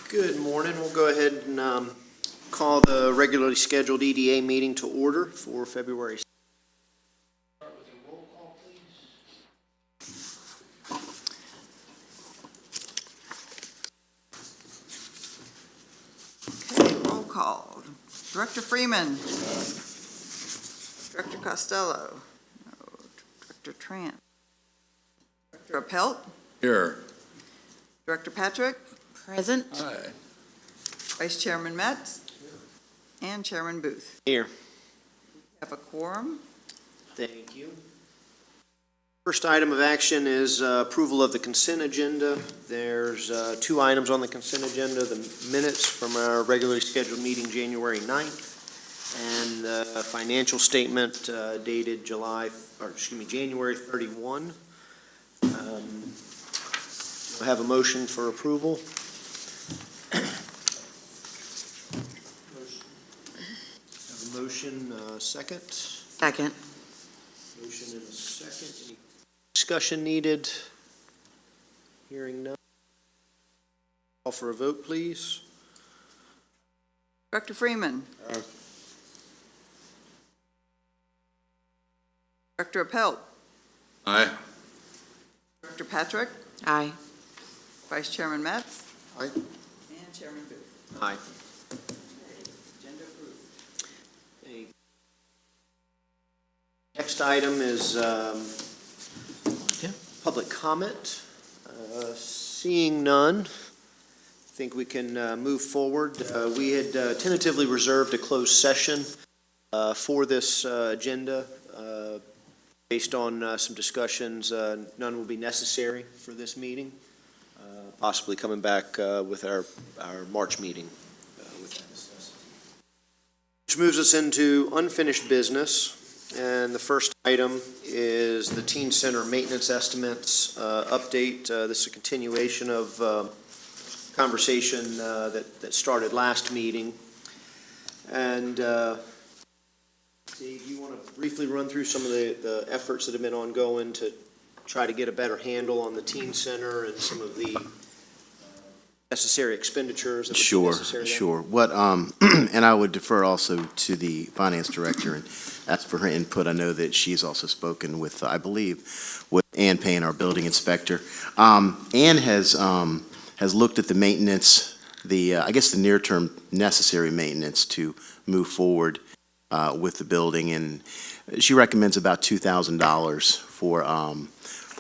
Good morning. We'll go ahead and call the regularly scheduled EDA meeting to order for February. Start with a roll call, please. Okay, roll call. Director Freeman. Director Costello. No. Director Trant. Director Appelt. Here. Director Patrick. Present. Aye. Vice Chairman Metz. And Chairman Booth. Here. Have a quorum. Thank you. First item of action is approval of the consent agenda. There's two items on the consent agenda, the minutes from our regularly scheduled meeting January 9th and the financial statement dated January 31. We'll have a motion for approval. Have a motion, second. Second. Motion and a second. Any discussion needed? Hearing none. Call for a vote, please. Director Freeman. Aye. Director Appelt. Aye. Director Patrick. Aye. Vice Chairman Metz. Aye. And Chairman Booth. Aye. Agenda approved. Next item is public comment. Seeing none, I think we can move forward. We had tentatively reserved a closed session for this agenda. Based on some discussions, none will be necessary for this meeting, possibly coming back with our March meeting with that necessity. Which moves us into unfinished business. And the first item is the Teen Center maintenance estimates update. This is a continuation of conversation that started last meeting. And Dave, you want to briefly run through some of the efforts that have been ongoing to try to get a better handle on the Teen Center and some of the necessary expenditures that would be necessary there? Sure. What, and I would defer also to the finance director and ask for her input. I know that she's also spoken with, I believe, with Ann Payne, our building inspector. Ann has looked at the maintenance, I guess the near-term necessary maintenance to move forward with the building, and she recommends about $2,000 for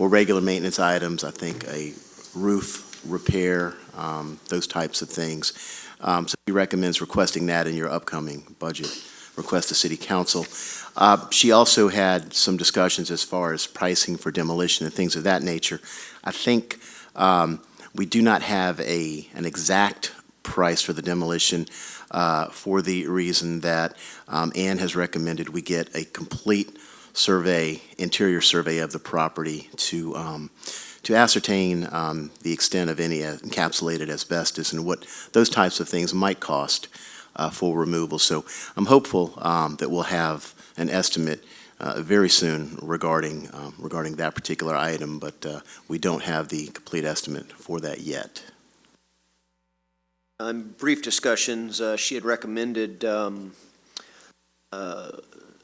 regular maintenance items. I think a roof repair, those types of things. So she recommends requesting that in your upcoming budget request to City Council. She also had some discussions as far as pricing for demolition and things of that nature. I think we do not have an exact price for the demolition for the reason that Ann has recommended we get a complete survey, interior survey of the property to ascertain the extent of any encapsulated asbestos and what those types of things might cost for removal. So I'm hopeful that we'll have an estimate very soon regarding that particular item, but we don't have the complete estimate for that yet. In brief discussions, she had recommended a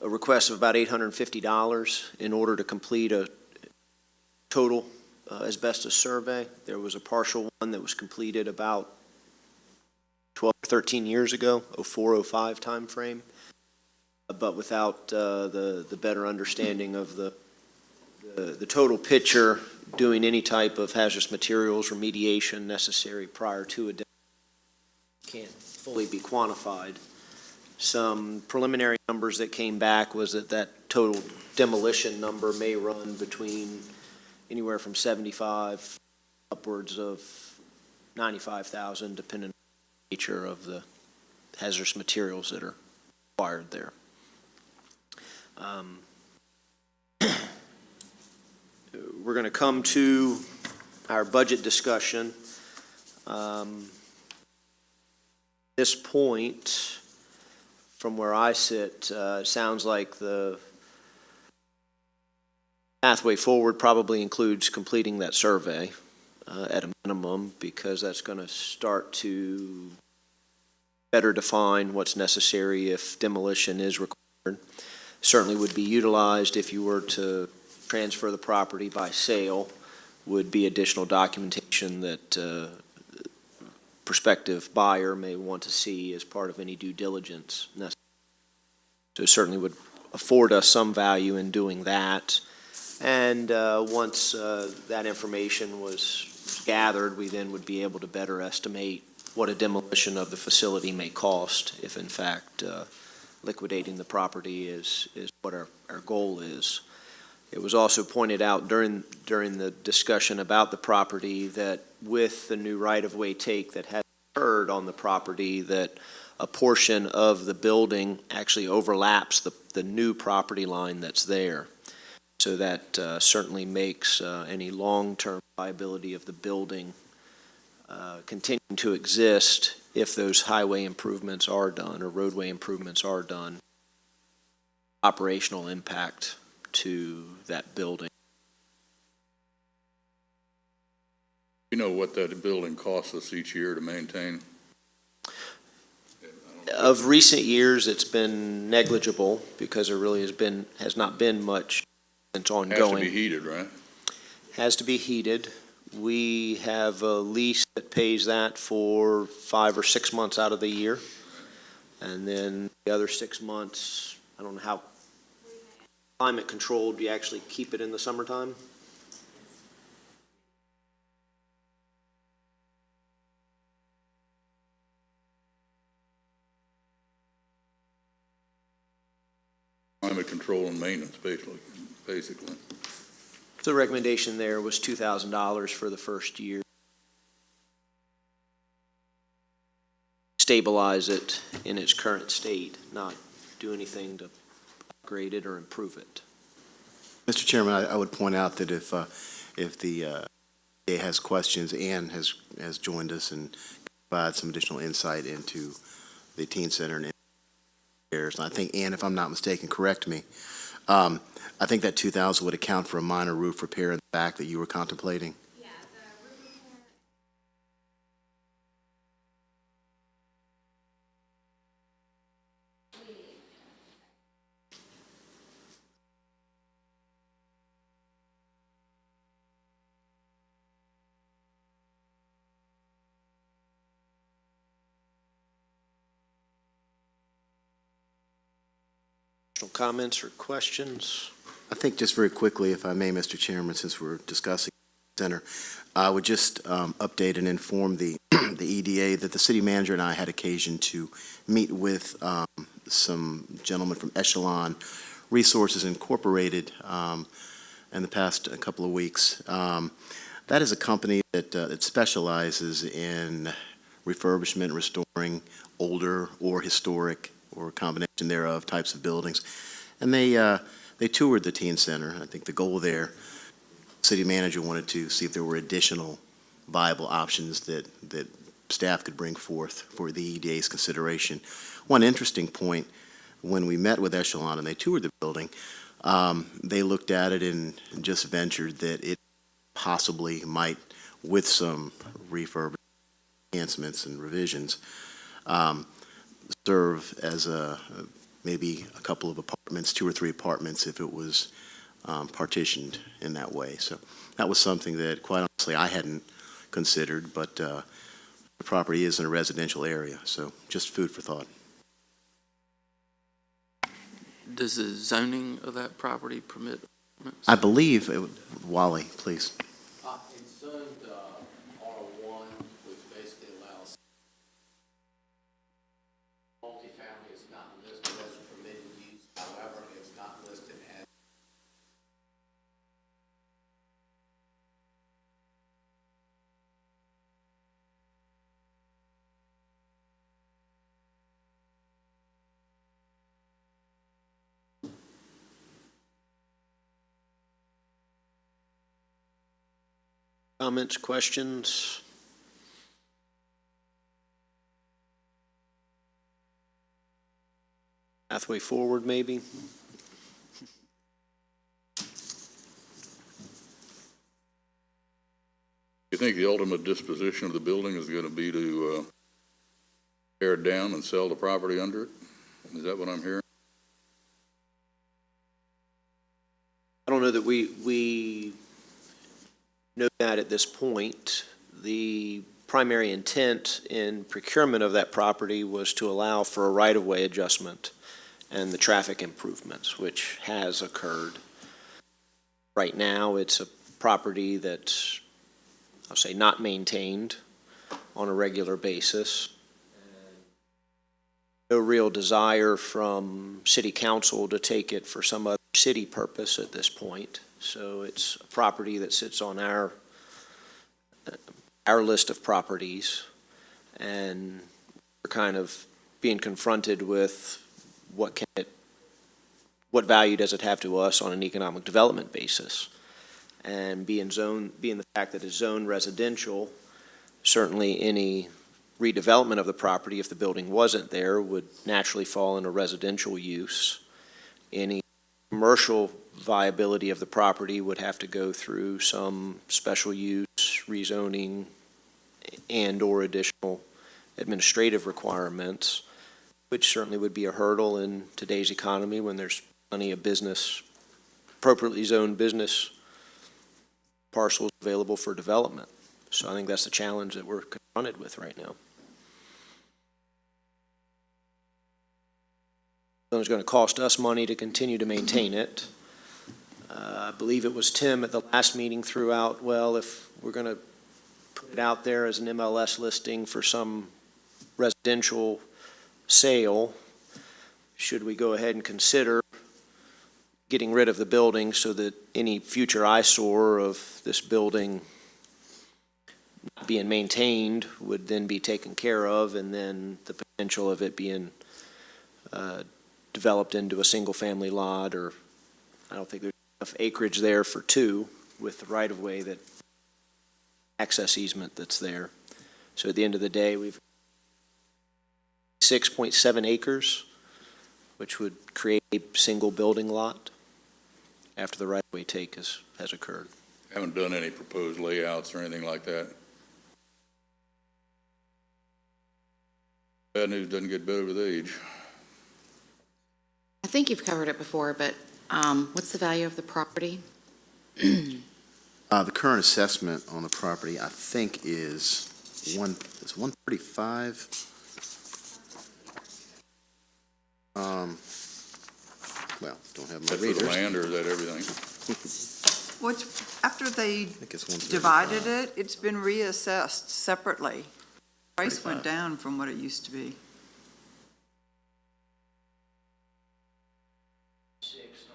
request of about $850 in order to complete a total asbestos survey. There was a partial one that was completed about 12 or 13 years ago, 04-05 time frame, but without the better understanding of the total picture, doing any type of hazardous materials remediation necessary prior to a can't fully be quantified. Some preliminary numbers that came back was that total demolition number may run between anywhere from 75 upwards of 95,000, depending on the nature of the hazardous materials that are required there. We're going to come to our budget discussion. This point, from where I sit, it sounds like the pathway forward probably includes completing that survey. at a minimum, because that's going to start to better define what's necessary if demolition is required. Certainly would be utilized if you were to transfer the property by sale, would be additional documentation that prospective buyer may want to see as part of any due diligence necessary. So it certainly would afford us some value in doing that. And once that information was gathered, we then would be able to better estimate what a demolition of the facility may cost if, in fact, liquidating the property is what our goal is. It was also pointed out during the discussion about the property that with the new right-of-way take that has occurred on the property, that a portion of the building actually overlaps the new property line that's there. So that certainly makes any long-term viability of the building continuing to exist if those highway improvements are done or roadway improvements are done, operational impact to that building. You know what that building costs us each year to maintain? Of recent years, it's been negligible because there really has not been much. It's ongoing. Has to be heated, right? Has to be heated. We have a lease that pays that for 5 or 6 months out of the year. And then the other 6 months, I don't know how climate controlled, do you actually keep it in the summertime? Climate control and maintenance, basically. So the recommendation there was $2,000 for the first year. Stabilize it in its current state, not do anything to upgrade it or improve it. Mr. Chairman, I would point out that if the DA has questions, Ann has joined us and provided some additional insight into the teen center and repairs. And I think, Ann, if I'm not mistaken, correct me, I think that 2,000 would account for a minor roof repair in the back that you were contemplating. Yeah, the roof repair. Comments or questions? I think just very quickly, if I may, Mr. Chairman, since we're discussing the center, I would just update and inform the EDA that the city manager and I had occasion to meet with some gentlemen from Echelon Resources Incorporated in the past couple of weeks. That is a company that specializes in refurbishment, restoring older or historic or a combination thereof types of buildings. And they toured the teen center. I think the goal there, city manager wanted to see if there were additional viable options that staff could bring forth for the EDA's consideration. One interesting point, when we met with Echelon and they toured the building, they looked at it and just ventured that it possibly might, with some refurb enhancements and revisions, serve as maybe a couple of apartments, 2 or 3 apartments, if it was partitioned in that way. So that was something that, quite honestly, I hadn't considered, but the property is in a residential area, so just food for thought. Does the zoning of that property permit? I believe, Wally, please. It's zoned R1, which basically allows multifamily. Is not listed as a permitted use. However, it's not listed as Comments, questions? Pathway forward, maybe? You think the ultimate disposition of the building is gonna be to, tear it down and sell the property under it? Is that what I'm hearing? I don't know that we know that at this point. The primary intent in procurement of that property was to allow for a right-of-way adjustment and the traffic improvements, which has occurred. Right now, it's a property that's, I'll say, not maintained on a regular basis. No real desire from city council to take it for some other city purpose at this point. So it's a property that sits on our list of properties, and we're kind of being confronted with what value does it have to us on an economic development basis? And being the fact that it's zoned residential, certainly any redevelopment of the property, if the building wasn't there, would naturally fall into residential use. Any commercial viability of the property would have to go through some special use, rezoning, and/or additional administrative requirements, which certainly would be a hurdle in today's economy when there's plenty of appropriately zoned business parcels available for development. So I think that's the challenge that we're confronted with right now. It's going to cost us money to continue to maintain it. I believe it was Tim at the last meeting threw out, well, if we're going to put it out there as an MLS listing for some residential sale, should we go ahead and consider getting rid of the building so that any future eyesore of this building not being maintained would then be taken care of, and then the potential of it being developed into a single-family lot, or I don't think there's enough acreage there for two with the right-of-way, that access easement that's there. So at the end of the day, we've 6.7 acres, which would create a single building lot after the right-of-way take has occurred. Haven't done any proposed layouts or anything like that? Bad news doesn't get better with age. I think you've covered it before, but what's the value of the property? The current assessment on the property, I think, is 135. Well, don't have my That's for the readers. land, or is that everything? After they I think it's 135. divided it, it's been reassessed separately. Price went down from what it used to be.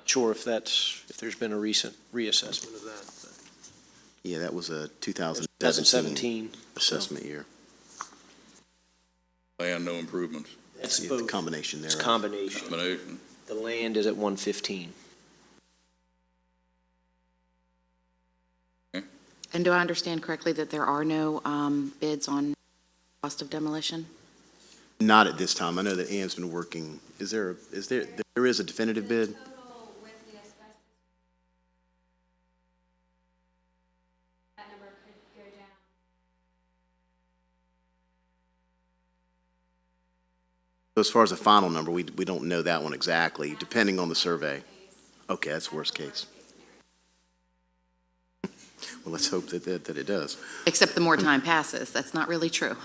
Sure if there's been a recent reassessment of that. Yeah, that was a 2017 2017. assessment year. Land, no improvements. It's Yeah, the both. combination It's there. combination. Combination. The land is at 115. And do I understand correctly that there are no bids on cost of demolition? Not at this time. I know that Ann's been working. There is a definitive bid? Total with the asbestos, that number could go down. So as far as the final number, we don't know that one exactly, depending on the survey. Okay, that's worst case. Well, let's hope that it does. Except the more time passes, that's not really true.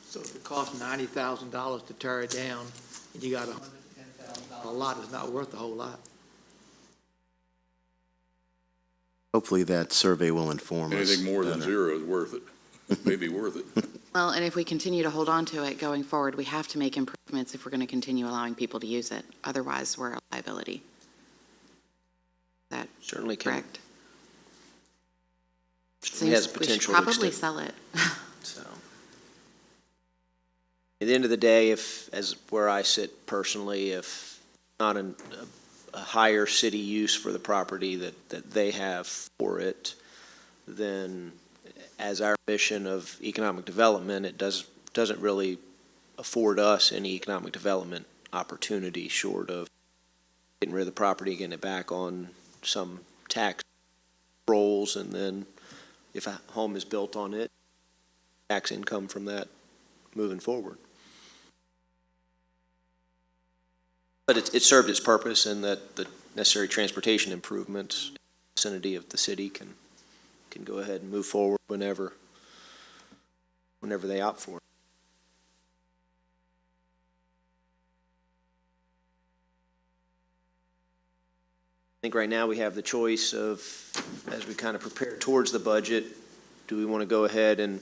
So if it costs $90,000 to tear it down, and you got a $110,000 lot, it's not worth a whole lot. Hopefully that survey will inform us. Anything more than better. zero is worth it. Maybe worth it. Well, and if we continue to hold on to it going forward, we have to make improvements if we're going to continue allowing people to use it. Otherwise, we're a liability. Is that Certainly can. correct? Certainly has Seems the we should potential to probably extend. sell it. So, at the end of the day, where I sit personally, if not a higher city use for the property that they have for it, then as our mission of economic development, it doesn't really afford us any economic development opportunity short of getting rid of the property, getting it back on some tax rolls, and then if a home is built on it, tax income from that moving forward. But it served its purpose in that the necessary transportation improvements in the vicinity of the city can go ahead and move forward whenever they opt for it. I think right now we have the choice of, as we kind of prepare towards the budget, do we want to go ahead and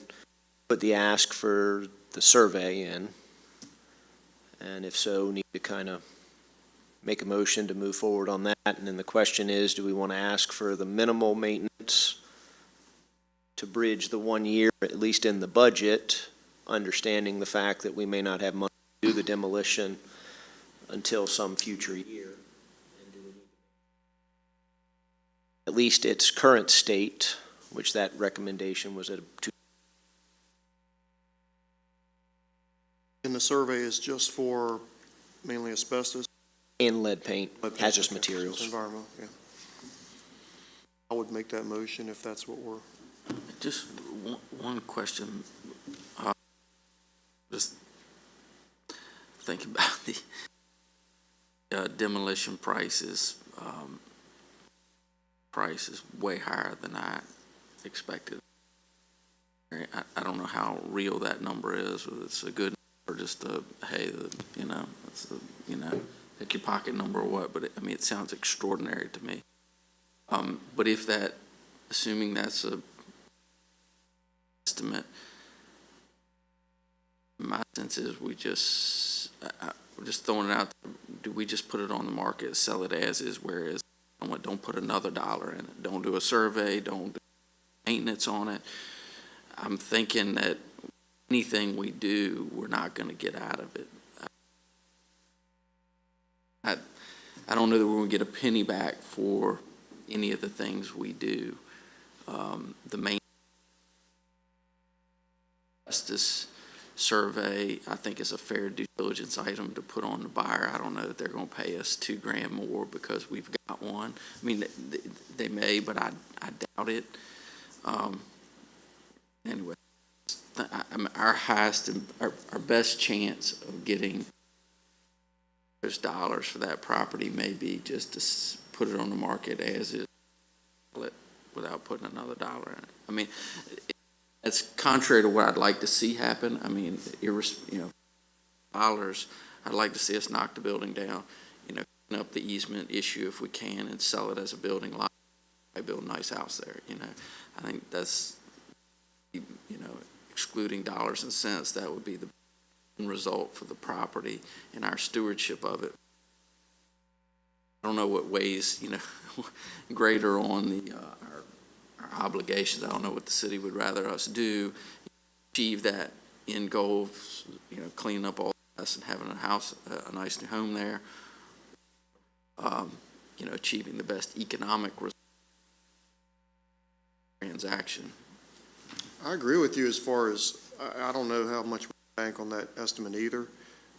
put the ask for the survey in? And if so, need to kind of make a motion to move forward on that. And then the question is, do we want to ask for the minimal maintenance to bridge the 1 year, at least in the budget, understanding the fact that we may not have money to do the demolition until some future year? And do we need at least its current state, which that recommendation was at And the survey is just for mainly asbestos? and lead paint, hazardous materials. Environmental, yeah. I would make that motion if that's what we're. Just one question. Just thinking about the demolition prices. Price is way higher than I expected. I don't know how real that number is, whether it's a good or just a, hey, it's a, pick your pocket number or what, but it sounds extraordinary to me. But if that, assuming that's a estimate, my sense is we're just throwing it out. Do we just put it on the market, sell it as is, whereas don't put another dollar in it, don't do a survey, don't do maintenance on it? I'm thinking that anything we do, we're not going to get out of it. I don't know that we're going to get a penny back for any of the things we do. The main justice survey, I think, is a fair due diligence item to put on the buyer. I don't know that they're going to pay us $2,000 more because we've got one. I mean, they may, but I doubt it. Anyway, our best chance of getting those dollars for that property may be just to put it on the market as is, without putting another dollar in it. I mean, it's contrary to what I'd like to see happen. I mean, dollars, I'd like to see us knock the building down, clean up the easement issue if we can, and sell it as a building lot. I build a nice house there. I think that's, excluding dollars and cents, that would be the result for the property and our stewardship of it. I don't know what weighs, greater on our obligations. I don't know what the city would rather us do, achieve that end goal of, cleaning up all this and having a house, a nice new home there, achieving the best economic transaction. I agree with you as far as, I don't know how much we bank on that estimate either.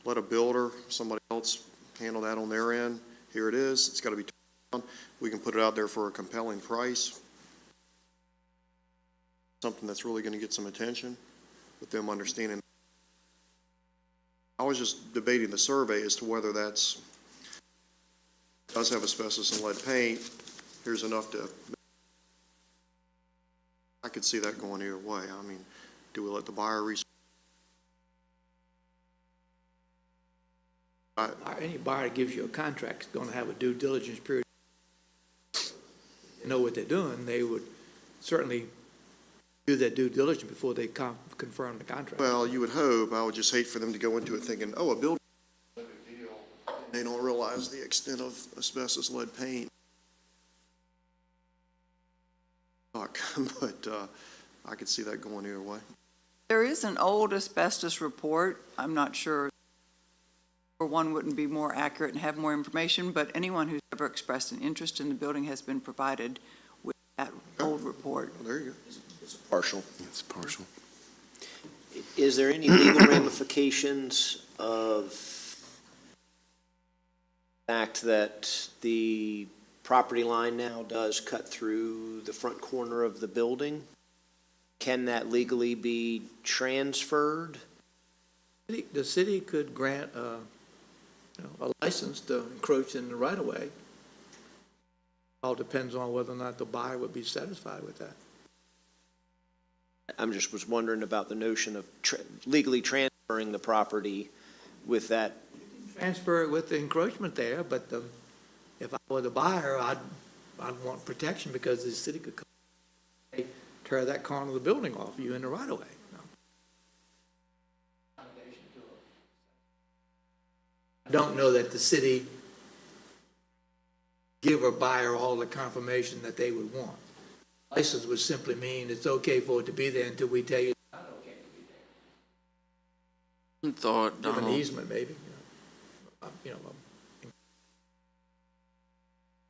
Let a builder, somebody else handle that on their end. Here it is. It's got to be turned down. We can put it out there for a compelling price. Something that's really going to get some attention with them understanding. I was just debating the survey as to whether does have asbestos and lead paint. Here's enough to, I could see that going either way. I mean, do we let the buyer Any buyer that gives you a contract is going to have a due diligence period. They know what they're doing. They would certainly do their due diligence before they confirm the contract. Well, you would hope. I would just hate for them to go into it thinking, oh, a building. They don't realize the extent of asbestos lead paint. But I could see that going either way. There is an old asbestos report. I'm not sure, or one wouldn't be more accurate and have more information, but anyone who's ever expressed an interest in the building has been provided with that old report. Well, there you go. It's partial. It's partial. Is there any legal ramifications of the fact that the property line now does cut through the front corner of the building? Can that legally be transferred? The city could grant a license to encroach in the right-of-way. All depends on whether or not the buyer would be satisfied with that. I'm just was wondering about the notion of legally transferring the property with that. Transfer it with the encroachment there, but if I were the buyer, I'd want protection because the city could come and tear that corner of the building off you in the right-of-way. I don't know that the city give a buyer all the confirmation that they would want. License would simply mean it's okay for it to be there until we tell you it's not okay to be there. Thought, Give an Donald, easement, maybe,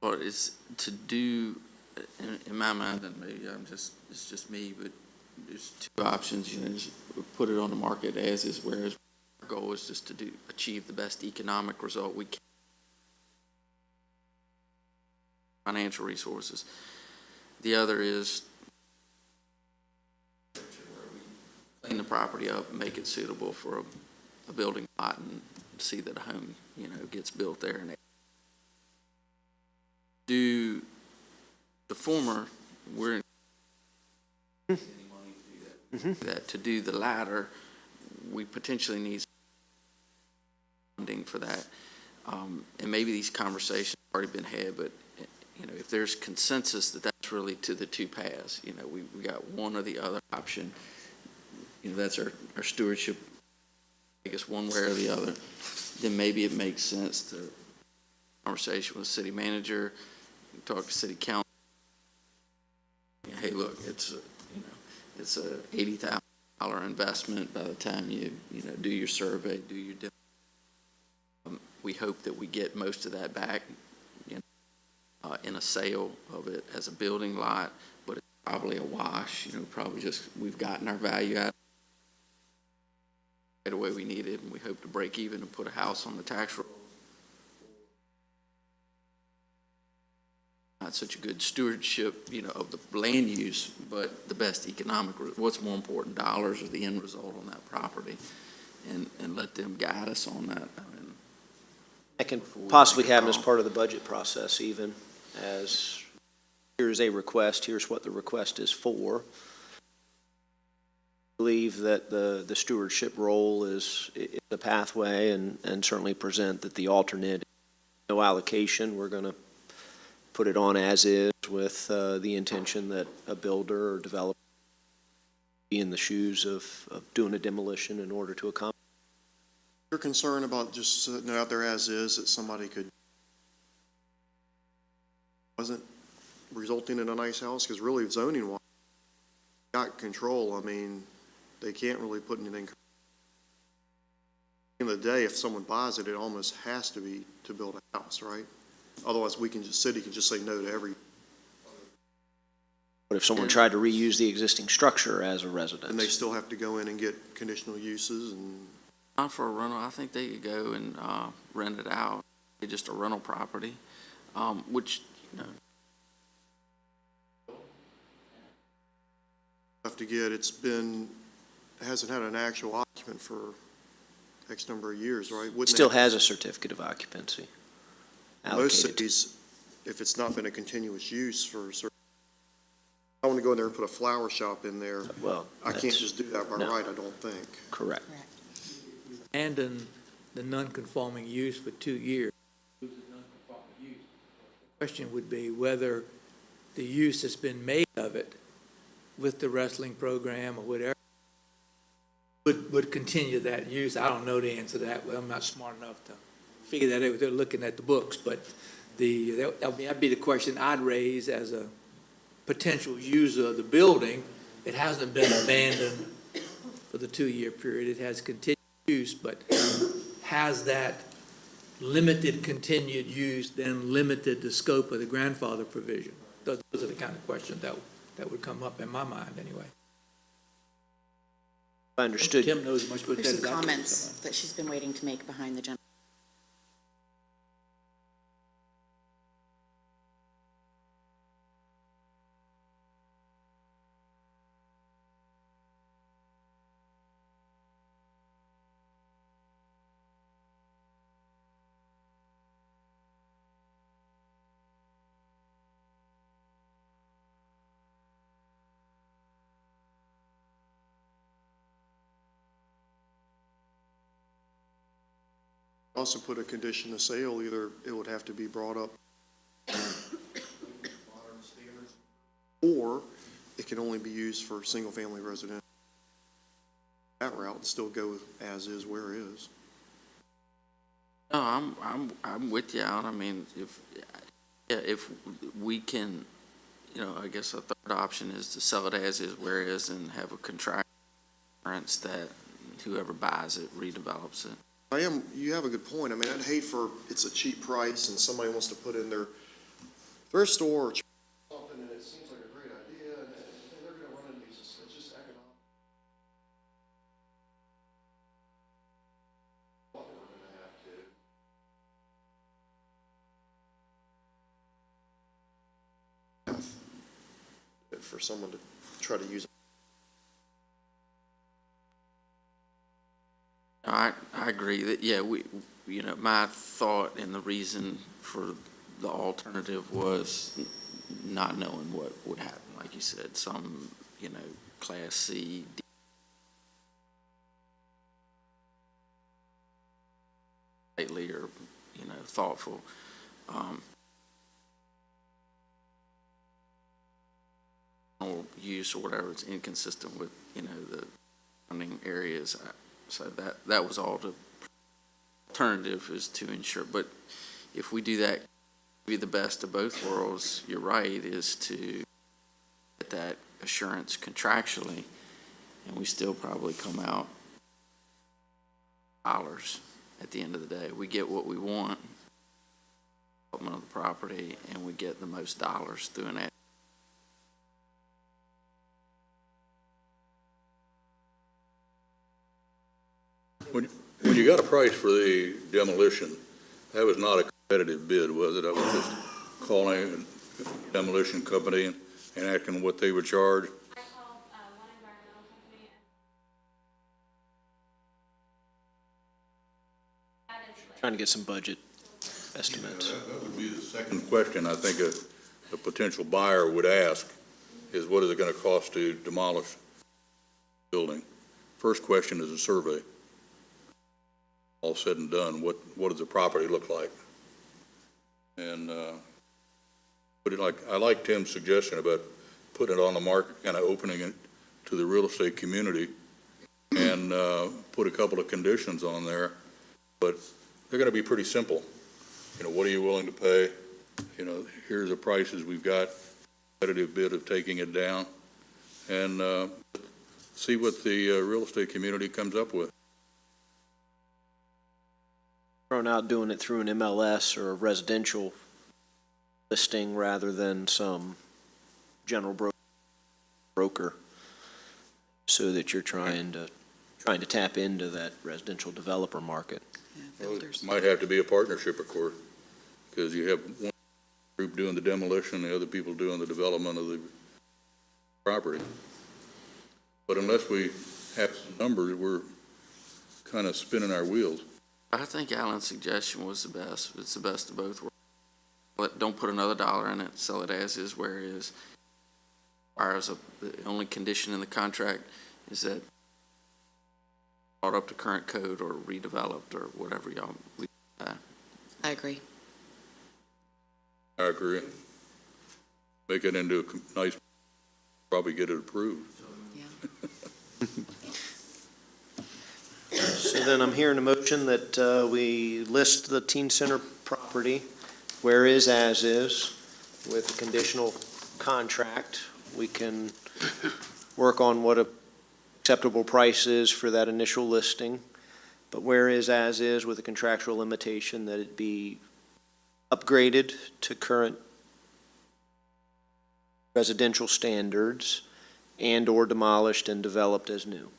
thought is to do, in my mind, and maybe it's just me, but there's two options, just put it on the market as is, whereas our goal is just to achieve the best economic result we can. Financial resources. The other is clean the property up and make it suitable for a building lot and see that a home, gets built there. And do the former, we're that to do the latter, we potentially need funding for that. And maybe these conversations have already been had, but if there's consensus that that's really to the two paths, we got one or the other option, that's our stewardship, I guess one way or the other, then maybe it makes sense to conversation with the city manager, talk to city council. Hey, look, it's a $80,000 investment by the time you do your survey, do your we hope that we get most of that back in a sale of it as a building lot, but it's probably a wash, probably just we've gotten our value out the way we need it, and we hope to break even and put a house on the tax roll. Not such a good stewardship, of the land use, but the best economic, what's more important, dollars or the end result on that property, and let them guide us on that. I can possibly have them as part of the budget process even, as here's a request, here's what the request is for. I believe that the stewardship role is the pathway, and certainly present that the alternate, no allocation, we're going to put it on as is with the intention that a builder or developer be in the shoes of doing a demolition in order to accomplish. You're concerned about just sitting out there as is, that somebody wasn't resulting in a nice house? Because really zoning wise, got control. I mean, they can't really put anything. At the end of the day, if someone buys it, it almost has to be to build a house, right? Otherwise, city can just say no to every. But if someone tried to reuse the existing structure as a residence? And they still have to go in and get conditional uses and. Not for a rental. I think they could go and rent it out. It's just a rental property, which, Have to get, hasn't had an actual occupant for X number of years, right? Still has a certificate of occupancy allocated. Most cities, if it's not been a continuous use for certain, I want to go in there and put a flower shop in there. Well, I can't just do that by right, I don't think. Correct. Abandon the non-conforming use for 2 years. The question would be whether the use that's been made of it with the wrestling program or whatever would continue that use. I don't know the answer to that. Well, I'm not smart enough to figure that out without looking at the books, but that'd be the question I'd raise as a potential user of the building. It hasn't been abandoned for the 2-year period. It has continued use, but has that limited continued use then limited the scope of the grandfather provision? Those are the kind of questions that would come up in my mind anyway. I understood. Kim knows much about that. There's some comments that she's been waiting to make behind the gentleman. Also put a condition of sale, either it would have to be brought up modern standards, or it can only be used for single-family residential. That route and still go as is, where is. No, I'm with you, Alan. I mean, if we can, I guess a third option is to sell it as is, where is, and have a contract that whoever buys it redevelops it. You have a good point. I mean, I'd hate for, it's a cheap price and somebody wants to put in their thrift store or something, and it seems like a great idea, and they're gonna run into these, it's just economic. What we're gonna have to. For someone to try to use it. I agree that, yeah, my thought and the reason for the alternative was not knowing what would happen. Like you said, some, Class C, D. Lately or, thoughtful. Use or whatever, it's inconsistent with, the surrounding areas. So that was all the alternative, is to ensure. But if we do that, be the best of both worlds, you're right, is to get that assurance contractually, and we still probably come out dollars at the end of the day. We get what we want, development of the property, and we get the most dollars through an ad. When you got a price for the demolition, that was not a competitive bid, was it? I was just calling a demolition company and asking what they would charge? I called one environmental company, and that is like. Trying to get some budget estimates. That would be the second question I think a potential buyer would ask, is what is it going to cost to demolish the building? First question is a survey. All said and done, what does the property look like? And I like Tim's suggestion about putting it on the market, kind of opening it to the real estate community, and put a couple of conditions on there, but they're going to be pretty simple. What are you willing to pay? Here's the prices we've got, competitive bid of taking it down, and see what the real estate community comes up with. Thrown out doing it through an MLS or a residential listing rather than some general broker, so that you're trying to tap into that residential developer market. Yeah, Well, it might have to be a partnership, of course, because you have one group doing the demolition, the other people doing the development of the property. But unless we have some numbers, we're kind of spinning our wheels. I think Alan's suggestion was the best. It's the best of both worlds. Don't put another dollar in it. Sell it as is, where it is. The only condition in the contract is that brought up to current code or redeveloped or whatever y'all. I agree. I agree. Make it into a nice, probably get it approved. Yeah. So then I'm hearing a motion that we list the teen center property where is as is with a conditional contract. We can work on what a acceptable price is for that initial listing, but where is as is with a contractual limitation that it be upgraded to current residential standards and/or demolished and developed as new.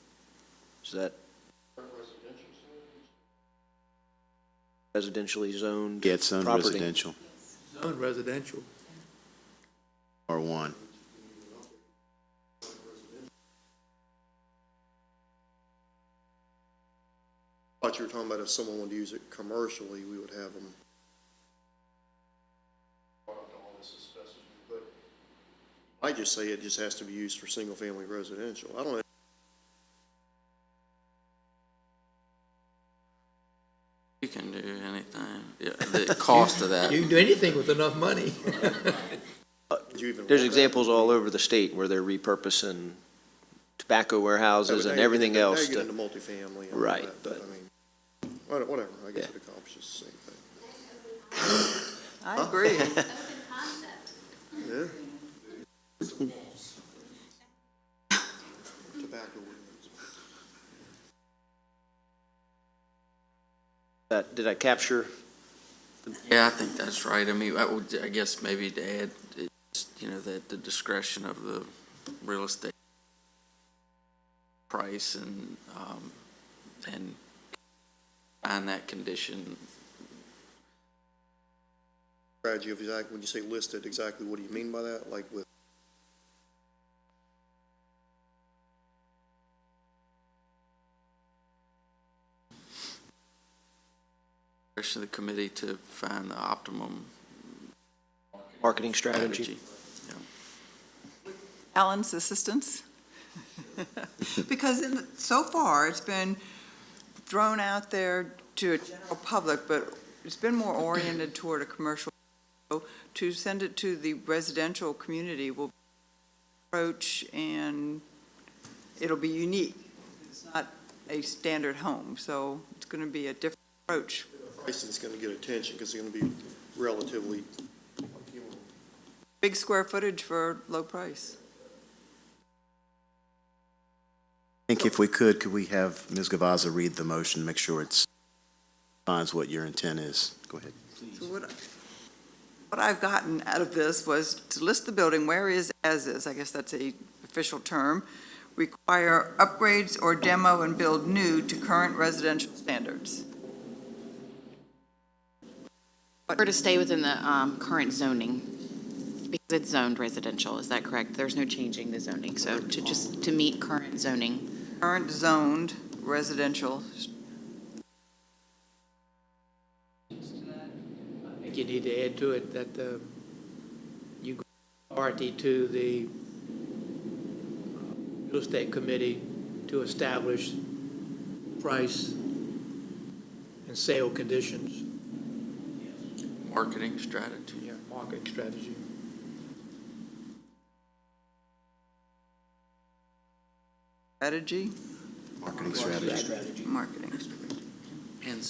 Is that residentially zoned Yeah, it's zoned property? residential, Zone residential. R1. I thought you were talking about if someone would use it commercially, we would have them. I just say it just has to be used for single-family residential. I don't know. You can do, cost of that. You can do anything with enough money. Did you even There's want that? examples all over the state where they're repurposing tobacco warehouses and everything Now else you get to, into multifamily and all Right, that, but- I mean, whatever, I guess Yeah. it accomplishes the same thing. I agree. Open concept. Yeah. Tobacco ordinance. did I capture? Yeah, I think that's right. I mean, I guess maybe to add, that the discretion of the real estate price and find that condition. Strategy of exact, when you say listed, exactly what do you mean by that? Like with, Discretion of the committee to find the optimum Marketing strategy. strategy. Alan's assistance? Because so far, it's been thrown out there to a general public, but it's been more oriented toward a commercial. To send it to the residential community will approach, and it'll be unique. It's not a standard home, so it's going to be a different approach. pricing's gonna get attention, because it's gonna be relatively, Big square footage for low price. I think if we could we have Ms. Gavaza read the motion, make sure it's defines what your intent is. Go ahead. So what I've gotten out of this was to list the building where is as is, I guess that's a official term, require upgrades or demo and build new to current residential standards. Or to stay within the current zoning, because it's zoned residential, is that correct? There's no changing the zoning, so to meet current zoning. Current zoned residential. I think you need to add to it that you grant authority to the real estate committee to establish price and sale conditions, Marketing strategy. marketing strategy. Strategy, Marketing strategy, marketing strategy. And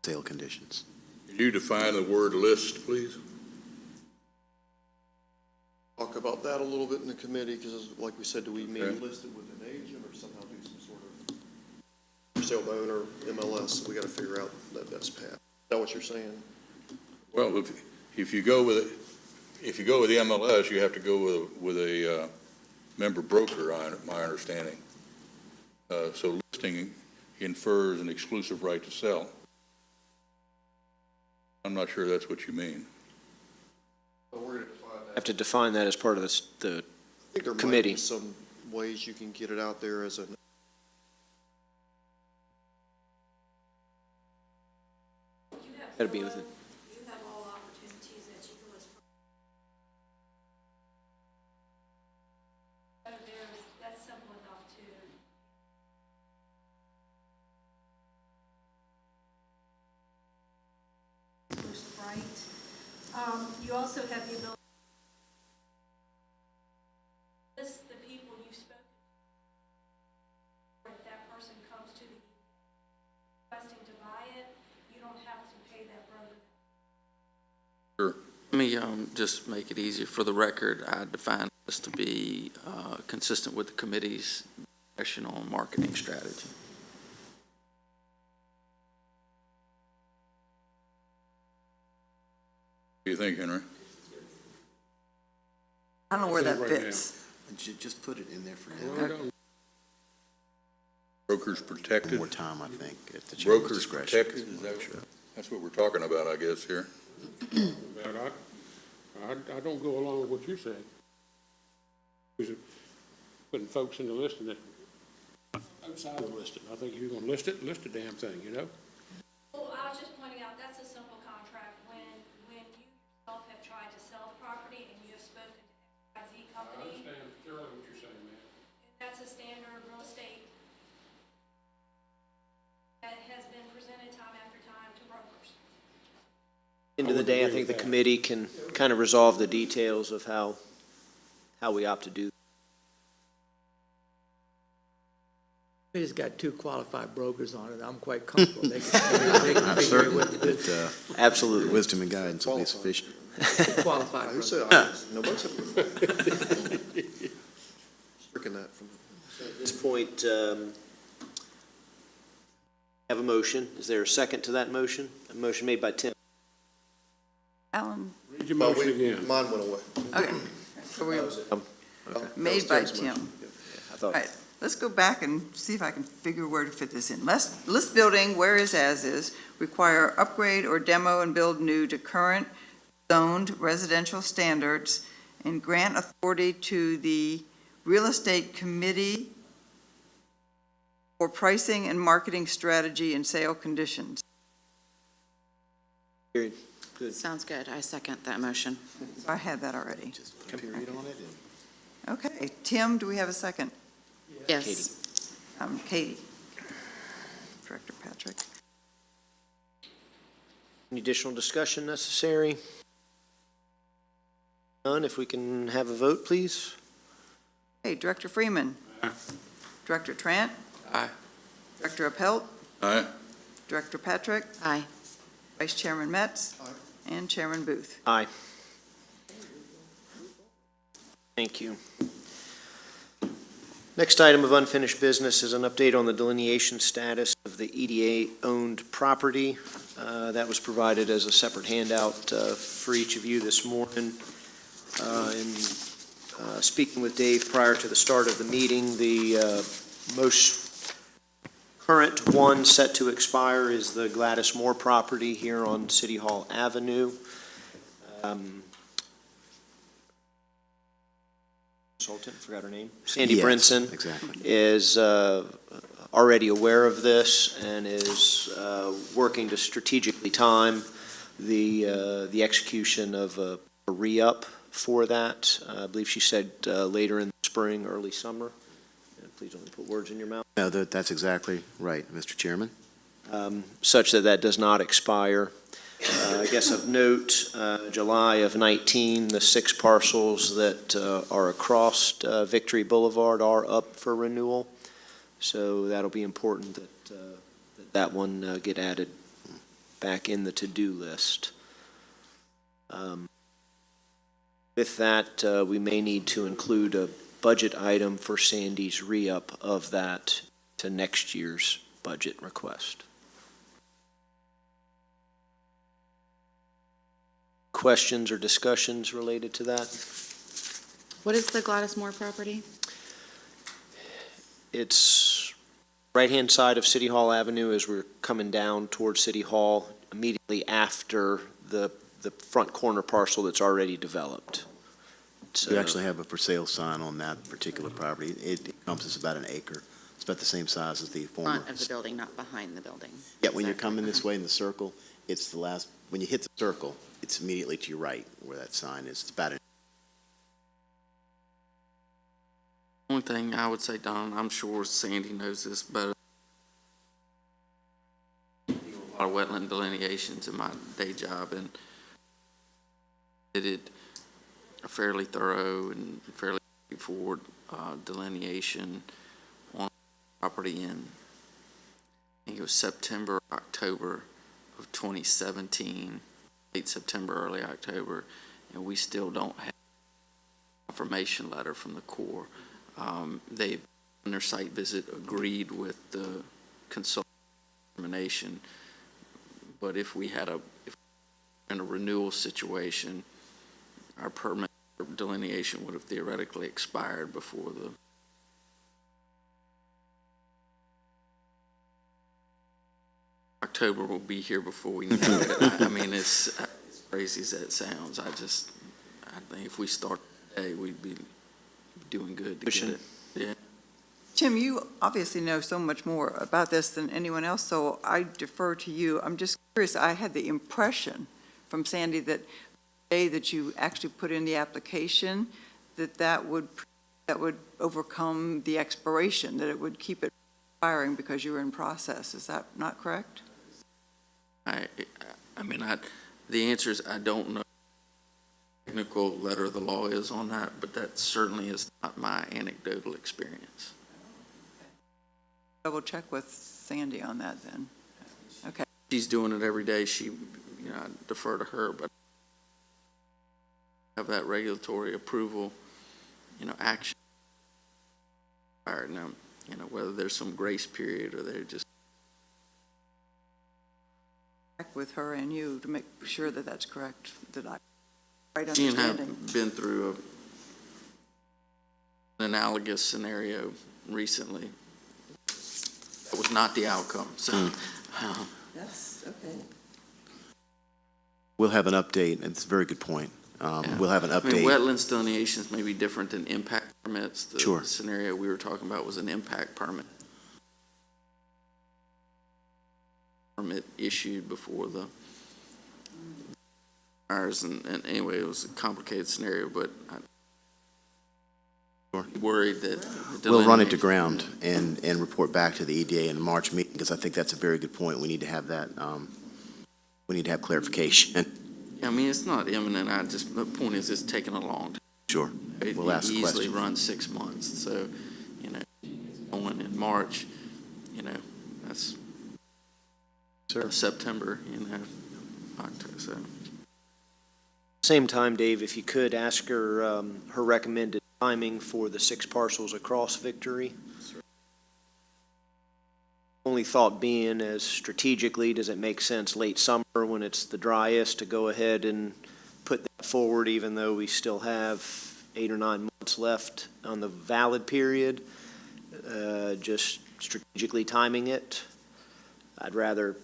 sale conditions. Could you define the word list, please? talk about that a little bit in the committee, because like we said, do we maybe Okay. list it with an agent or somehow do some sort of for sale by owner MLS? We gotta figure out that best path. Is that what you're saying? Well, if you go with the MLS, you have to go with a member broker, my understanding. So listing infers an exclusive right to sell. I'm not sure that's what you mean. Well, we're gonna define that. Have to define that as part of the I think there might committee. be some ways you can get it out there as an Gotta be within. You have all opportunities that you can list. So that's simple enough to. Right. You also have the ability to list the people you've spoken to. If that person comes to the requesting to buy it, you don't have to pay that broker. let me just make it easier. For the record, I define this to be consistent with the committee's direction on marketing strategy. What do you think, Henry? I don't know where that fits. Just put it in there for now. Brokers protected? More time, I think, at the chairman's Brokers discretion. protected, is that, that's what we're talking about, I guess, here. But I don't go along with what you said. Putting folks in the listing that outside of the listing. I think if you're gonna list it, list the damn thing, you know? Well, I was just pointing out, that's a simple contract. When you yourself have tried to sell the property and you have spoken to XYZ I company, understand thoroughly what you're saying, man. that's a standard real estate that has been presented time after time to brokers. End of the day, I think the committee can kind of resolve the details of how we opt to do. We just got two qualified brokers on it. I'm quite comfortable. They can figure out what to do. That Absolutely. wisdom and guidance will be sufficient. Qualified Who brokers. said, nobody said. Stricken that from. At this point, have a motion. Is there a second to that motion? A motion made by Tim. Alan, Read your motion again. Mine went away. okay. So we, made by Tim. I thought, All right, let's go back and see if I can figure where to fit this in. List building where is as is, require upgrade or demo and build new to current zoned residential standards, and grant authority to the real estate committee for pricing and marketing strategy and sale conditions. period. Good. Sounds good. I second that motion. I had that already. Just put a period on it. Okay, Tim, do we have a second? Yes. Katie. Director Patrick. Any additional discussion necessary? None. If we can have a vote, please. Okay, Director Freeman. Aye. Director Trant. Aye. Director Appelt. Aye. Director Patrick. Aye. Vice Chairman Metz. And Chairman Booth. Aye. Thank you. Next item of unfinished business is an update on the delineation status of the EDA-owned property. That was provided as a separate handout for each of you this morning. Speaking with Dave prior to the start of the meeting, the most current one set to expire is the Gladys Moore property here on City Hall Avenue. Consultant, forgot her name. Sandy Yes, Brinson exactly. is already aware of this and is working to strategically time the execution of a re-up for that. I believe she said later in the spring, early summer. And please don't put words in your mouth. No, that's exactly right, Mr. Chairman. Such that does not expire. I guess of note, July of 19, the 6 parcels that are across Victory Boulevard are up for renewal. So that'll be important that one get added back in the to-do list. With that, we may need to include a budget item for Sandy's re-up of that to next year's budget request. Questions or discussions related to that? What is the Gladys Moore property? It's right-hand side of City Hall Avenue as we're coming down towards City Hall, immediately after the front corner parcel that's already developed. We actually have a for sale sign on that particular property. It encompasses about an acre. It's about the same size as the former. Front of the building, not behind the building. Yeah, when Is you're that coming correct? this way in the circle, it's the last, when you hit the circle, it's immediately to your right where that sign is. It's about an Only thing I would say, Don, I'm sure Sandy knows this better. I do a lot of wetland delineations in my day job, and did a fairly thorough and fairly straightforward delineation on property in, I think it was September, October of 2017, late September, early October, and we still don't have a confirmation letter from the Corps. They, in their site visit, agreed with the consultant determination, but if we had in a renewal situation, our permit delineation would have theoretically expired before the October will be here before we know it. I mean, it's as crazy as that sounds. I think if we start today, we'd be doing good to get it. Yeah. Tim, you obviously know so much more about this than anyone else, so I defer to you. I'm just curious, I had the impression from Sandy that the day that you actually put in the application, that would overcome the expiration, that it would keep it expiring because you were in process. Is that not correct? I mean, The answer is, I don't know what the technical letter of the law is on that, but that certainly is not my anecdotal experience. Double check with Sandy on that then. Okay. She's doing it every day. I defer to her, but have that regulatory approval, action. Now, whether there's some grace period or they're just. Check with her and you to make sure that that's correct, that I right She and I understanding. have been through an analogous scenario recently. That was not the outcome, so. Yes, okay. We'll have an update, and it's a very good point. We'll have an update. Wetlands delineations may be different than impact permits. Sure. The scenario we were talking about was an impact permit. Permit issued before the ours, and anyway, it was a complicated scenario, but I'm worried that. We'll run it to ground and report back to the EDA in the March meeting, because I think that's a very good point. We need to have that, we need to have clarification. I mean, it's not imminent. The point is, it's taking a long time. Sure. It We'll ask the easily question. runs 6 months, so, going in March, that's September, October, so. Same time, Dave, if you could ask her, her recommended timing for the 6 parcels across Victory. Only thought being, as strategically, does it make sense late summer when it's the driest to go ahead and put that forward, even though we still have 8 or 9 months left on the valid period? Just strategically timing it. I'd rather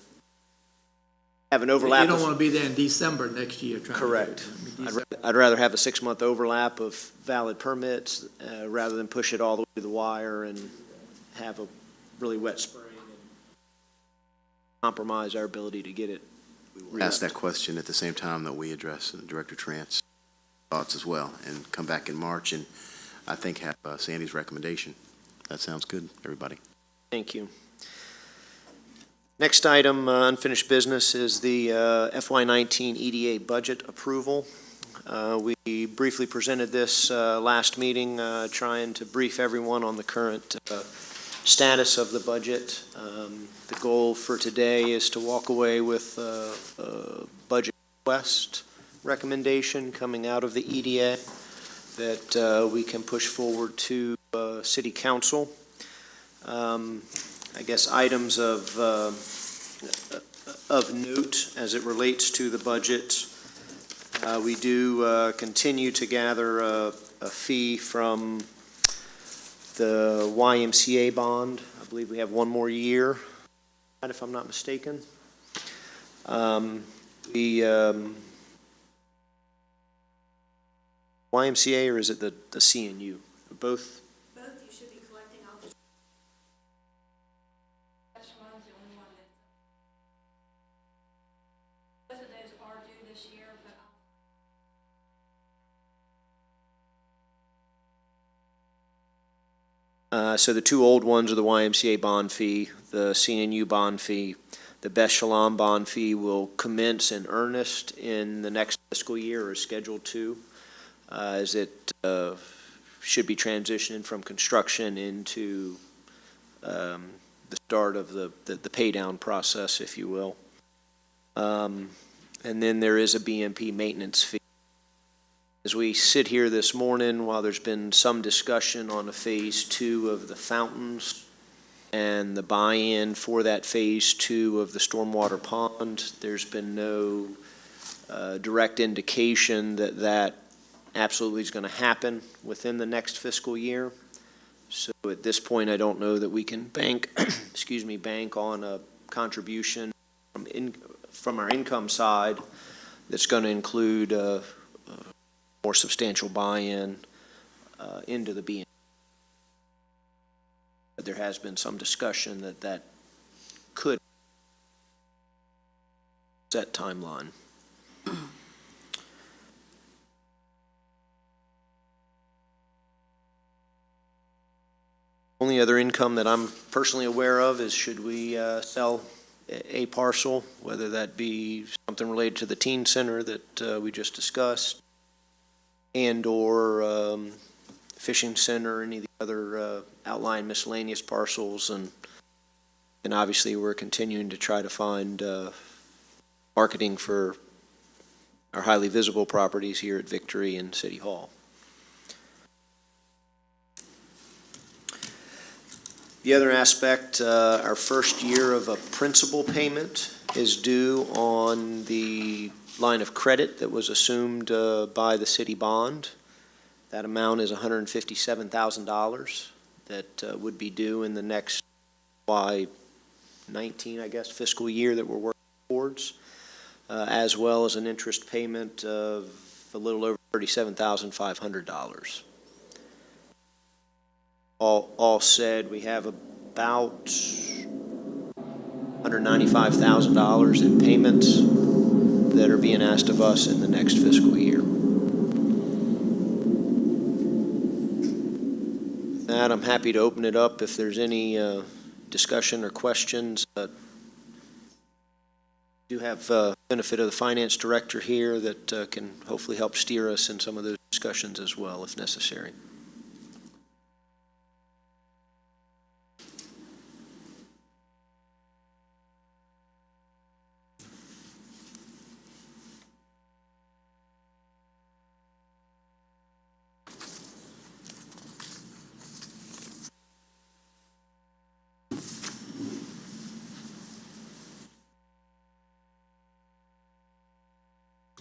have an overlap. You don't want to be there in December next year trying to. Correct. December. I'd rather have a 6-month overlap of valid permits, rather than push it all the way to the wire and have a really wet spring and compromise our ability to get it. Ask that question at the same time that we address Director Trant's thoughts as well, and come back in March and I think have Sandy's recommendation. That sounds good, everybody. Thank you. Next item, unfinished business, is the FY19 EDA budget approval. We briefly presented this last meeting, trying to brief everyone on the current status of the budget. The goal for today is to walk away with a budget request recommendation coming out of the EDA that we can push forward to City Council. I guess items of note as it relates to the budget. We do continue to gather a fee from the YMCA bond. I believe we have one more year, if I'm not mistaken. YMCA, or is it the CNU? Both. Both you should be collecting all the. Echelon's the only one that. Both of those are due this year, but So the 2 old ones are the YMCA bond fee, the CNU bond fee. The Best Shalom bond fee will commence in earnest in the next fiscal year, or is scheduled to, as it should be transitioning from construction into the start of the pay down process, if you will. And then there is a BMP maintenance fee. As we sit here this morning, while there's been some discussion on a phase 2 of the fountains and the buy-in for that phase 2 of the stormwater pond, there's been no direct indication that that absolutely is going to happen within the next fiscal year. So at this point, I don't know that we can bank, bank on a contribution from our income side that's going to include a more substantial buy-in into the BN. But there has been some discussion that could set timeline. Only other income that I'm personally aware of is should we sell a parcel, whether that be something related to the teen center that we just discussed, and/or fishing center, any of the other outlying miscellaneous parcels, and obviously we're continuing to try to find marketing for our highly visible properties here at Victory and City Hall. The other aspect, our first year of a principal payment is due on the line of credit that was assumed by the city bond. That amount is $157,000 that would be due in the next FY19, I guess, fiscal year that we're working towards, as well as an interest payment of a little over $37,500. All said, we have about $195,000 in payments that are being asked of us in the next fiscal year. With that, I'm happy to open it up if there's any discussion or questions. Do have benefit of the finance director here that can hopefully help steer us in some of those discussions as well, if necessary.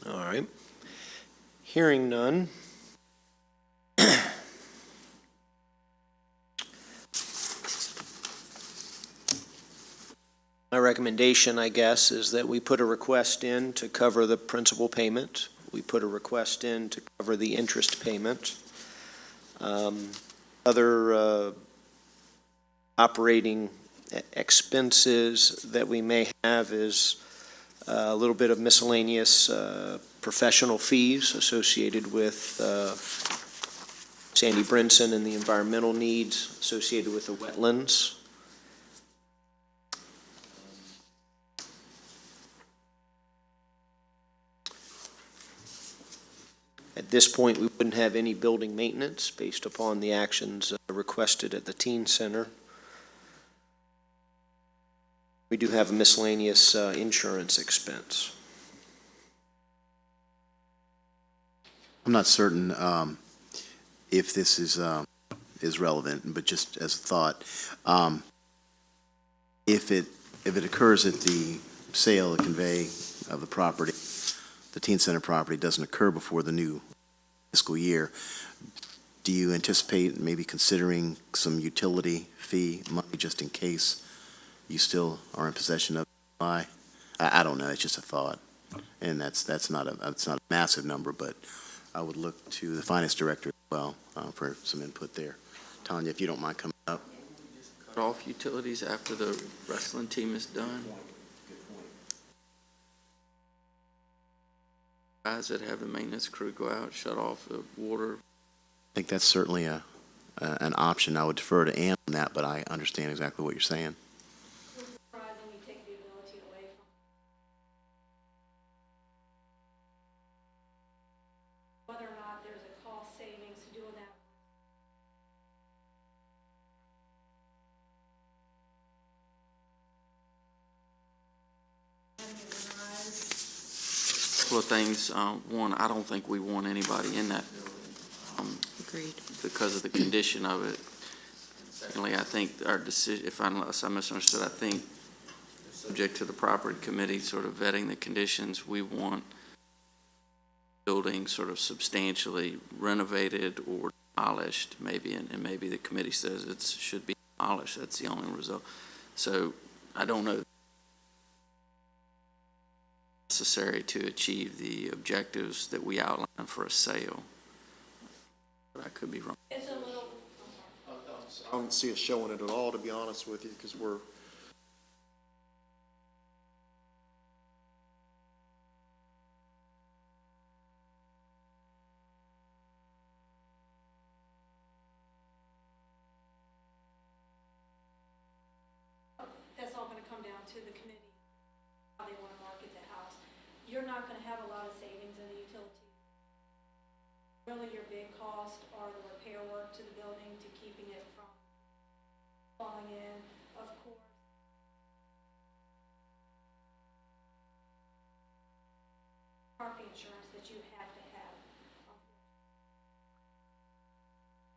All right. Hearing none. My recommendation, I guess, is that we put a request in to cover the principal payment. We put a request in to cover the interest payment. Other operating expenses that we may have is a little bit of miscellaneous professional fees associated with Sandy Brinson and the environmental needs associated with the wetlands. At this point, we wouldn't have any building maintenance based upon the actions requested at the teen center. We do have a miscellaneous insurance expense. I'm not certain if this is relevant, but just as a thought, if it occurs at the sale, the convey of the property, the teen center property doesn't occur before the new fiscal year, do you anticipate maybe considering some utility fee money just in case you still are in possession of it? I don't know, it's just a thought. And that's not a massive number, but I would look to the finance director as well for some input there. Tanya, if you don't mind coming up. Cut off utilities after the wrestling team is done. Guys that have the maintenance crew go out, shut off the water. I think that's certainly an option. I would defer to Ann on that, but I understand exactly what you're saying. Rather than you take the ability away from whether or not there's a cost savings to doing that. Couple of things. One, I don't think we want anybody in that Agreed. because of the condition of it. Secondly, I think our decision, unless I misunderstood, I think subject to the property committee sort of vetting the conditions, we want building sort of substantially renovated or demolished, maybe, and maybe the committee says it should be demolished. That's the only result. So I don't know necessary to achieve the objectives that we outline for a sale. But I could be wrong. It's a little, I don't see us showing it at all, to be honest with you, because we're, that's all going to come down to the committee. they want to market the house. You're not going to have a lot of savings in the utilities. Really, your big costs are the repair work to the building, to keeping it from falling in, of course. Property insurance that you have to have.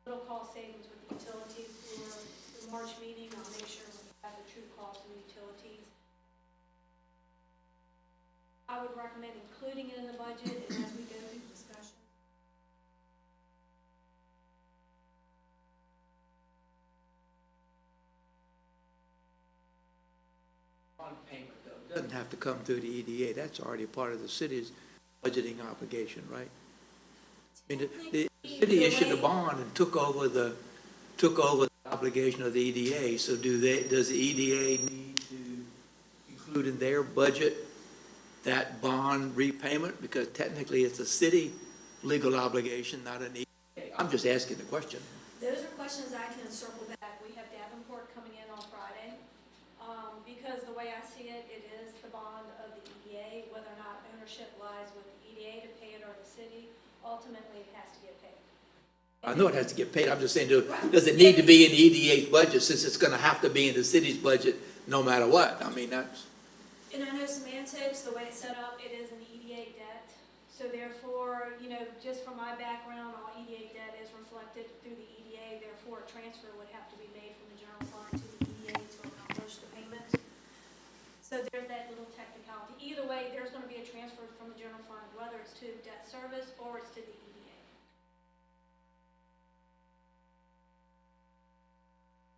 Little cost savings with the utilities for the March meeting. I'll make sure we have the true cost of the utilities. I would recommend including it in the budget, and as we go through discussion. Bond payment, though, doesn't have to come through the EDA. That's already part of the city's budgeting obligation, right? I mean, the city issued a bond and took over the obligation of the EDA. So does the EDA need to include in their budget that bond repayment? Because technically it's a city legal obligation, not an EDA. I'm just asking the question. Those are questions I can circle back. We have Davenport coming in on Friday. Because the way I see it, it is the bond of the EDA, whether or not ownership lies with the EDA to pay it or the city, ultimately it has to get paid. I know it has to get paid. I'm just saying, does it need to be in the EDA's budget, since it's gonna have to be in the city's budget no matter what? I mean, that's, And I know semantics, the way it's set up, it is an EDA debt. So therefore, just from my background, all EDA debt is reflected through the EDA. Therefore, a transfer would have to be made from the general fund to the EDA to accomplish the payment. So there's that little technicality. Either way, there's going to be a transfer from the general fund, whether it's to debt service or it's to the EDA.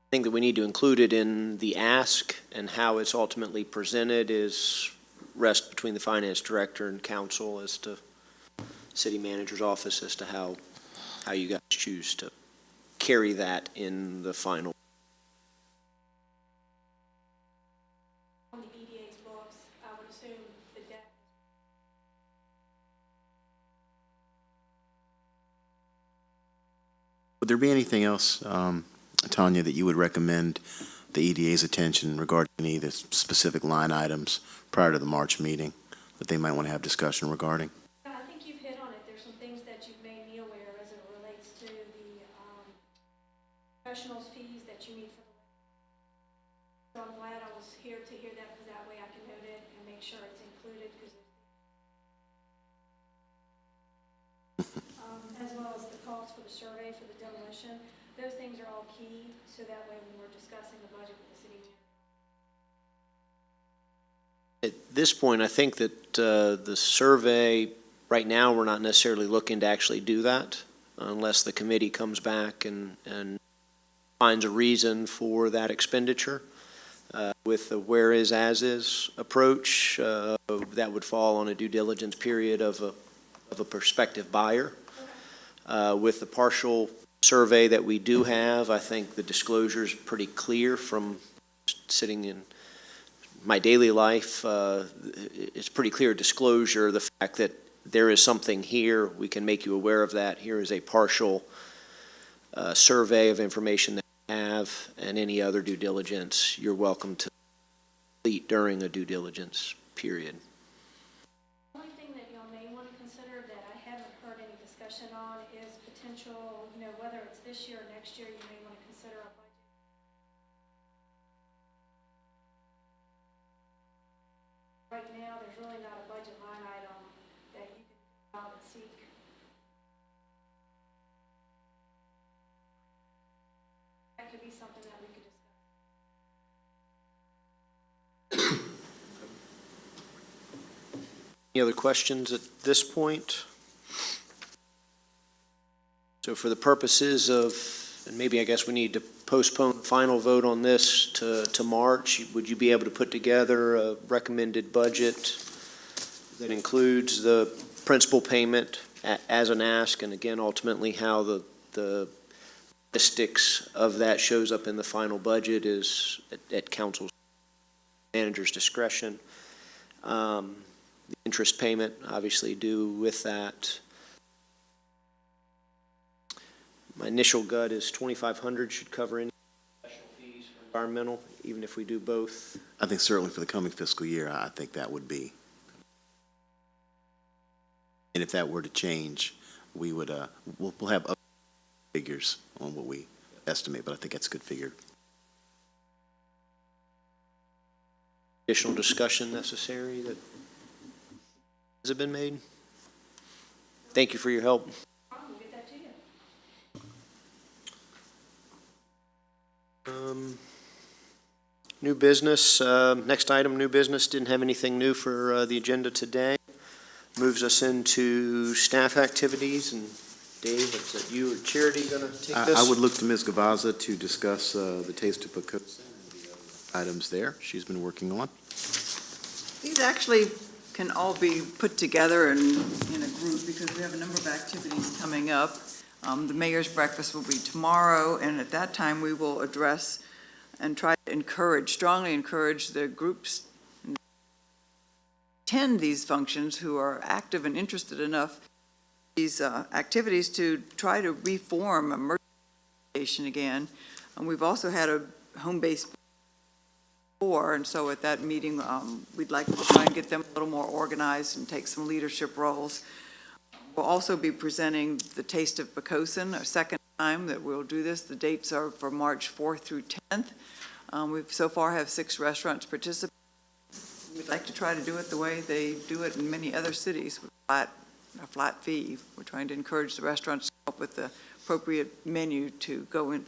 I think that we need to include it in the ask, and how it's ultimately presented is rest between the finance director and council as to city manager's office as to how you guys choose to carry that in the final. On the EDA's books, I would assume the debt. Would there be anything else, Tanya, that you would recommend the EDA's attention regarding any of the specific line items prior to the March meeting that they might want to have discussion regarding? I think you've hit on it. There's some things that you've made me aware as it relates to the professionals' fees that you need for the. So I'm glad I was here to hear that, because that way I can note it and make sure it's included, because as well as the cost for the survey for the demolition. Those things are all key, so that way when we're discussing the budget with the city manager. At this point, I think that the survey, right now, we're not necessarily looking to actually do that unless the committee comes back and finds a reason for that expenditure. With the where-is, as-is approach, that would fall on a due diligence period of a prospective buyer. With the partial survey that we do have, I think the disclosure is pretty clear from sitting in my daily life. It's pretty clear disclosure, the fact that there is something here, we can make you aware of that. Here is a partial survey of information that we have, and any other due diligence you're welcome to complete during a due diligence period. The only thing that y'all may want to consider that I haven't heard any discussion on is potential, whether it's this year or next year, you may want to consider a budget. Right now, there's really not a budget line item that you can go out and seek. That could be something that we could discuss. Any other questions at this point? So for the purposes of, and maybe I guess we need to postpone the final vote on this to March, would you be able to put together a recommended budget that includes the principal payment as an ask, and again, ultimately how the statistics of that shows up in the final budget is at council's manager's discretion. The interest payment, obviously, due with that. My initial gut is 2,500 should cover any special fees for environmental, even if we do both? I think certainly for the coming fiscal year, I think that would be. And if that were to change, we would, we'll have up figures on what we estimate, but I think that's a good figure. Additional discussion necessary that, has it been made? Thank you for your help. We'll get that to you. New business, next item, new business, didn't have anything new for the agenda today. Moves us into staff activities, and Dave, is that you or Charity going to take this? I would look to Ms. Gavaza to discuss the Taste of Poquoson and the other items there she's been working on. These actually can all be put together in a group because we have a number of activities coming up. The mayor's breakfast will be tomorrow, and at that time, we will address and try to encourage, strongly encourage the groups to attend these functions who are active and interested enough in these activities to try to reform a merchant association again. And we've also had a home-based before, and so at that meeting, we'd like to try and get them a little more organized and take some leadership roles. We'll also be presenting the Taste of Poquoson, a second time that we'll do this. The dates are for March 4th through 10th. We've so far have 6 restaurants participate. We'd like to try to do it the way they do it in many other cities, with a flat fee. We're trying to encourage the restaurants to come up with the appropriate menu to go in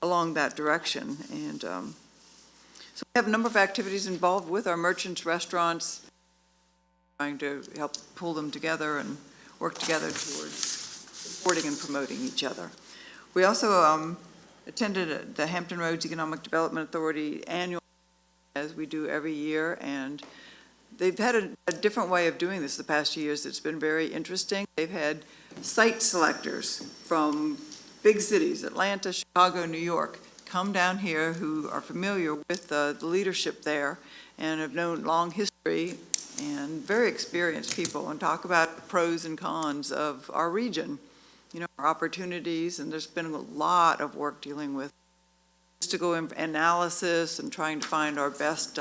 along that direction. And so we have a number of activities involved with our merchants, restaurants, trying to help pull them together and work together towards supporting and promoting each other. We also attended the Hampton Roads Economic Development Authority annual, as we do every year, and they've had a different way of doing this the past few years. It's been very interesting. They've had site selectors from big cities, Atlanta, Chicago, New York, come down here who are familiar with the leadership there and have known long history and very experienced people, and talk about the pros and cons of our region, our opportunities, and there's been a lot of work dealing with to go in analysis and trying to find our best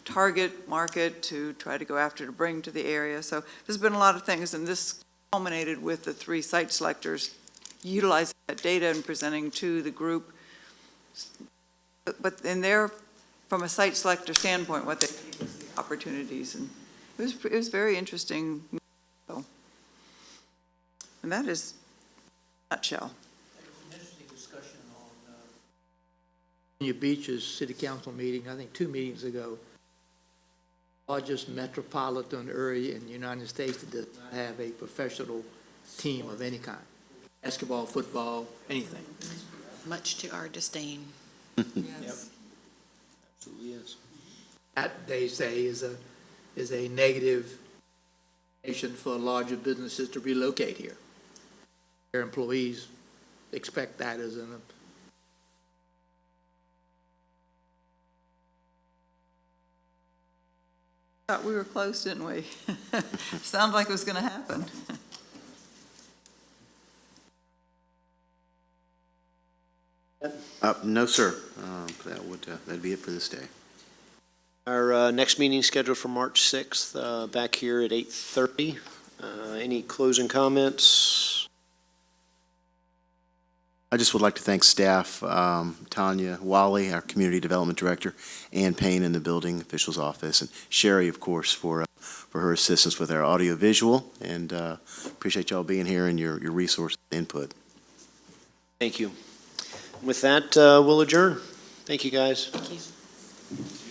target market to try to go after to bring to the area. So there's been a lot of things, and this culminated with the 3 site selectors utilizing that data and presenting to the group. But in their, from a site selector standpoint, what they see was the opportunities, and it was very interesting. And that is a nutshell. Interesting discussion on Virginia Beach's city council meeting, I think 2 meetings ago. Largest metropolitan area in the United States that does not have a professional team of any kind. Basketball, football, anything. Much to our disdain. Yes. Absolutely is. That, they say, is a negative for larger businesses to relocate here. Their employees expect that as an Thought we were close, didn't we? Sounded like it was going to happen. No, sir. That'd be it for this day. Our next meeting is scheduled for March 6th, back here at 8:30. Any closing comments? I just would like to thank staff, Tanya Wally, our Community Development Director, Ann Payne in the building official's office, and Sherry, of course, for her assistance with our audiovisual, and appreciate y'all being here and your resource input. Thank you. With that, we'll adjourn. Thank you, guys. Thank you.